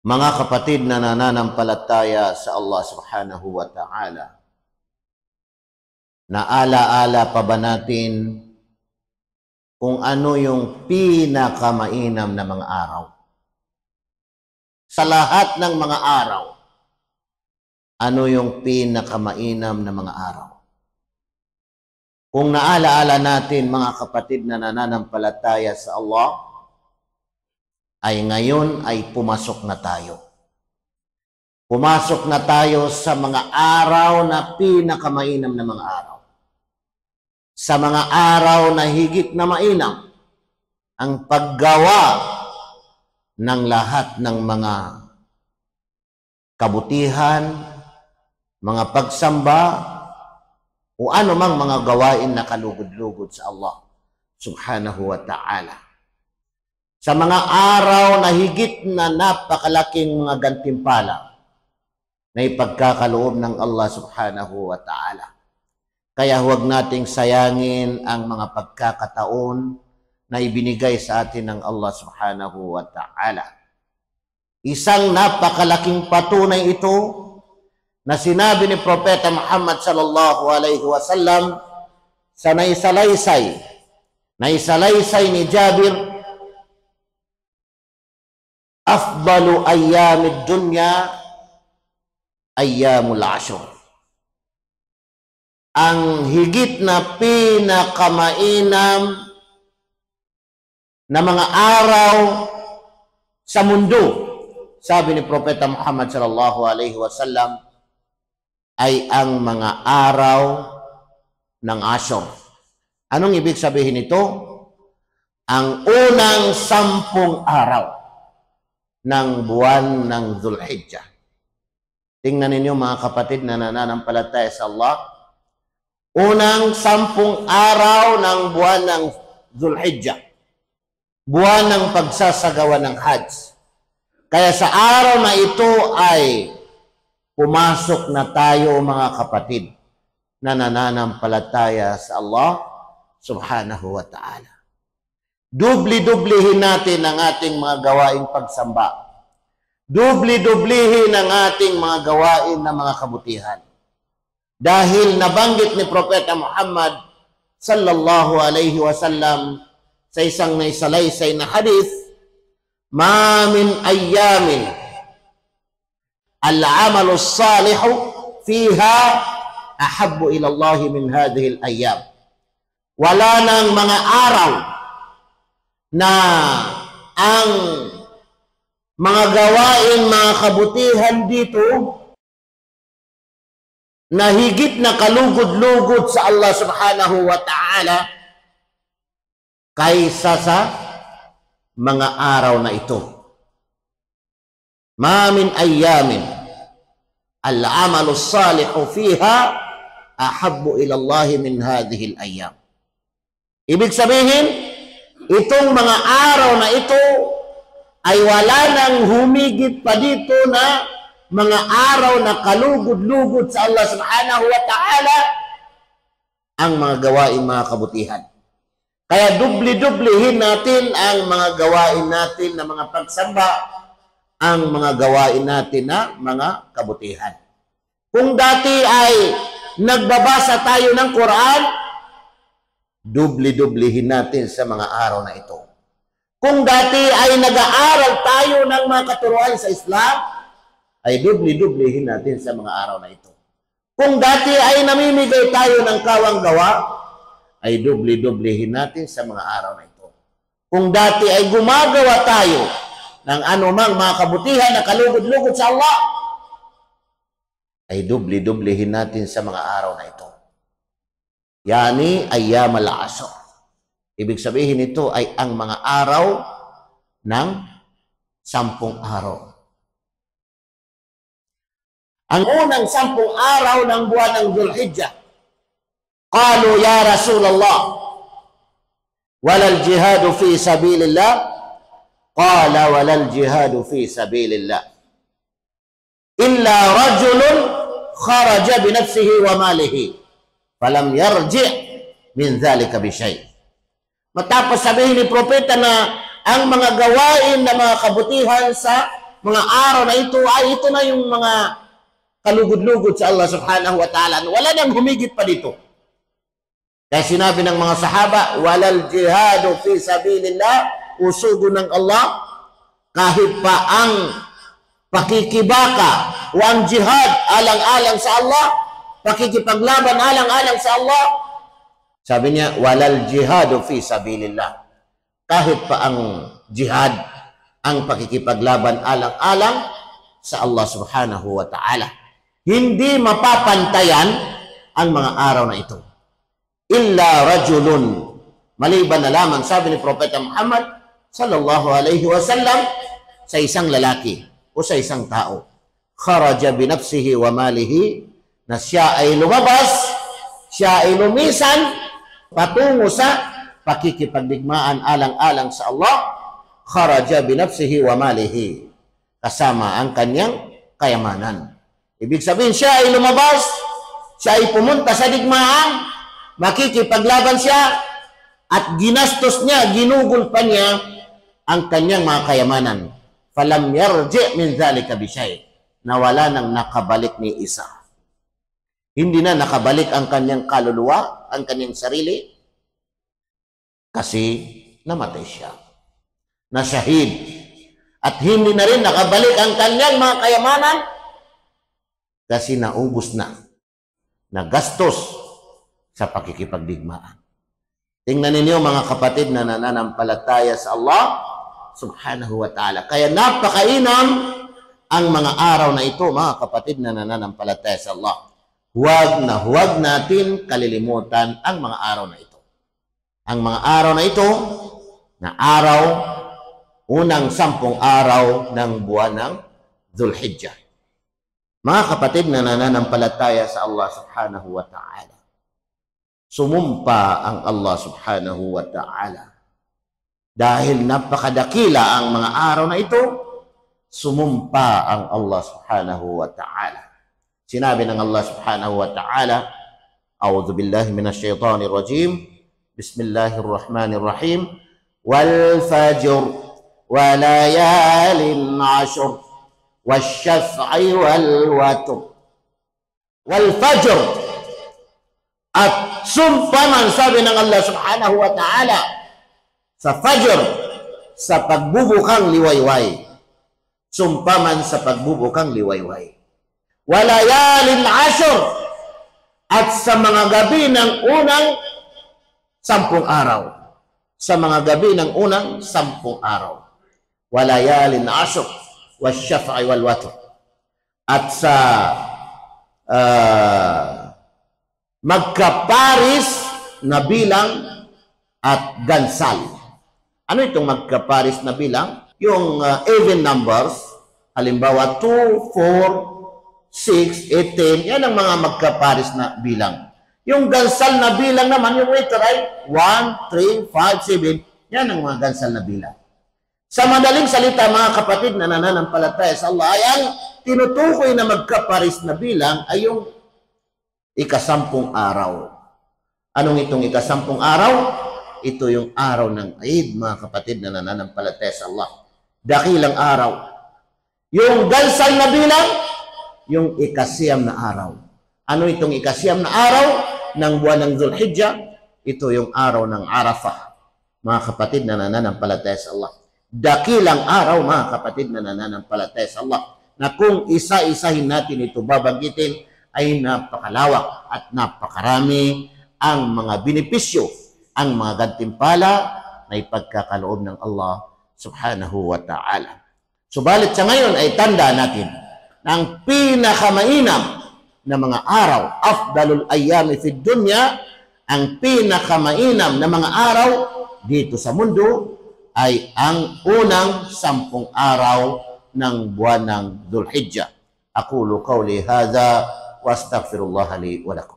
Mga kapatid na nananampalataya sa Allah subhanahu wa ta'ala, naala-ala pa ba natin kung ano yung pinakamainam na mga araw? Sa lahat ng mga araw, ano yung pinakamainam na mga araw? Kung naala-ala natin, mga kapatid na nananampalataya sa Allah, ay ngayon ay pumasok na tayo. Pumasok na tayo sa mga araw na pinakamainam na mga araw. Sa mga araw na higit na mainam ang paggawa ng lahat ng mga kabutihan, mga pagsamba, o anumang mga gawain na kalugod-lugod sa Allah subhanahu wa ta'ala. Sa mga araw na higit na napakalaking mga gantimpala na ipagkakaloob ng Allah subhanahu wa ta'ala. Kaya huwag nating sayangin ang mga pagkakataon na ibinigay sa atin ng Allah subhanahu wa ta'ala. Isang napakalaking patunay ito na sinabi ni Propeta Muhammad sallallahu alaihi wasallam sa naisalaysay ni Jabir, afdalu ayyamid dunya ayyamul ashr. Ang higit na pinakamainam na mga araw sa mundo, sabi ni Propeta Muhammad sallallahu alaihi wasallam, ay ang mga araw ng Ashr. Anong ibig sabihin nito? Ang unang 10 araw ng buwan ng Dhul-Hijjah. Tingnan ninyo mga kapatid na nananampalataya sa Allah. Unang 10 araw ng buwan ng Dhul-Hijjah. Buwan ng pagsasagawa ng Hajj. Kaya sa araw na ito ay pumasok na tayo mga kapatid na nananampalataya sa Allah subhanahu wa ta'ala. Dubli-dublihin natin ang ating mga gawaing pagsamba. Dubli-dublihin ang ating mga gawain na mga kabutihan. Dahil nabanggit ni Propeta Muhammad sallallahu alaihi wasallam sa isang naisalaysay na hadith, ma min ayyamin al-amalu salihu fiha ahabbu ila Allah min hadhihi al-ayyam. Wala nang mga araw na ang mga gawain, mga kabutihan dito na higit na kalugod-lugod sa Allah subhanahu wa ta'ala kaysa sa mga araw na ito. Ma min ayyamin al-amalu salihu fiha ahabbu ila Allah min hadhihi al-ayyam. Ibig sabihin, itong mga araw na ito ay wala nang humigit pa dito na mga araw na kalugod-lugod sa Allah subhanahu wa ta'ala ang mga gawain, mga kabutihan. Kaya dubli-dublihin natin ang mga gawain natin na mga pagsamba, ang mga gawain natin na mga kabutihan. Kung dati ay nagbabasa tayo ng Quran, dubli-dublihin natin sa mga araw na ito. Kung dati ay nag-aaral tayo ng mga katuruan sa Islam, ay dubli-dublihin natin sa mga araw na ito. Kung dati ay namimigay tayo ng kawang gawa, ay dubli-dublihin natin sa mga araw na ito. Kung dati ay gumagawa tayo ng anumang mga kabutihan na kalugod-lugod sa Allah, ay dubli-dublihin natin sa mga araw na ito. Yani ayyam al-ashr. Ibig sabihin nito ay ang mga araw ng 10 araw. Ang unang 10 araw ng buwan ng Dhul-Hijjah. Qalu ya Rasulullah, walal jihadu fi sabilillah? Qala walal jihadu fi sabilillah illa rajulun kharaja binafsihi wa malihi falam yarji' min dhalika bishay. Matapos sabihin ni Propeta na ang mga gawain na mga kabutihan sa mga araw na ito ay ito na yung mga kalugod-lugod sa Allah subhanahu wa ta'ala. Wala nang humigit pa dito. Kaya sinabi ng mga sahaba, walal jihadu fi sabilillah, usugo ng Allah, kahit pa ang pakikibaka o ang jihad alang-alang sa Allah, pakikipaglaban alang-alang sa Allah, sabi niya, walal jihadu fi sabilillah. Kahit pa ang jihad, ang pakikipaglaban alang-alang sa Allah subhanahu wa ta'ala. Hindi mapapantayan ang mga araw na ito. Illa rajulun. Maliban na lamang, sabi ni Propeta Muhammad sallallahu alaihi wasallam, sa isang lalaki o sa isang tao. Kharaja binafsihi wa malihi, na siya ay lumabas, siya ay lumisan, patungo sa pakikipagdigmaan alang-alang sa Allah. Kharaja binafsihi wa malihi, kasama ang kanyang kayamanan. Ibig sabihin, siya ay lumabas, siya ay pumunta sa digmaan, makikipaglaban siya, at ginastos niya, ginugol pa niya ang kanyang mga kayamanan. Falam yarji min dhalika bishay, na wala nang nakabalik ni isa. Hindi na nakabalik ang kanyang kaluluwa, ang kanyang sarili, kasi namatay siya. Na shahid. At hindi na rin nakabalik ang kanyang mga kayamanan kasi naubos na, nagastos sa pakikipagdigmaan. Tingnan ninyo mga kapatid na nananampalataya sa Allah subhanahu wa ta'ala. Kaya napakainam ang mga araw na ito, mga kapatid na nananampalataya sa Allah. Huwag natin kalilimutan ang mga araw na ito. Ang mga araw na ito, na araw, unang 10 araw ng buwan ng Dhul-Hijjah. Mga kapatid na nananampalataya sa Allah subhanahu wa ta'ala, sumumpa ang Allah subhanahu wa ta'ala. Dahil napakadakila ang mga araw na ito, sumumpa ang Allah subhanahu wa ta'ala. Sinabi ng Allah subhanahu wa ta'ala, A'udhu billahi minash shaitanir rajim, Bismillahirrahmanirrahim, wal fajr وليال عشر والشفع والوتر والفجر. At sumpa man, sabi ng Allah subhanahu wa ta'ala, sa fajr, sa pagbubukang liwayway. Sumpa man sa pagbubukang liwayway. Walayalin ashur, at sa mga gabi ng unang 10 araw. Sa mga gabi ng unang 10 araw. Walayalin ashur wasyaf'i wal watr, at sa magkaparis na bilang at gansal. Ano itong magkaparis na bilang? Yung even numbers, halimbawa 2, 4, 6, 8, 10, yan ang mga magkaparis na bilang. Yung gansal na bilang naman, yung letter ay 1, 3, 5, 7, yan ang mga gansal na bilang. Sa madaling salita, mga kapatid na nananampalataya sa Allah, ay ang tinutukoy na magkaparis na bilang ay yung ika-10 araw. Anong itong ika-10 araw? Ito yung araw ng Eid, mga kapatid na nananampalataya sa Allah. Dakilang araw. Yung gansal na bilang, yung ika-9 na araw. Ano itong ika-9 na araw ng buwan ng Dhul-Hijjah? Ito yung araw ng Arafah, mga kapatid na nananampalataya sa Allah. Dakilang araw, mga kapatid na nananampalataya sa Allah, na kung isa-isahin natin ito babanggitin, ay napakalawak at napakarami ang mga benepisyo, ang mga gantimpala na ipagkakaloob ng Allah subhanahu wa ta'ala. Subalit sa ngayon ay tanda natin na ang pinakamainam na mga araw, afdalul ayyami fid dunya, ang pinakamainam na mga araw dito sa mundo ay ang unang 10 araw ng buwan ng Dhul-Hijjah. Aqulu qawli hadha wa astaghfirullah li wa lakum.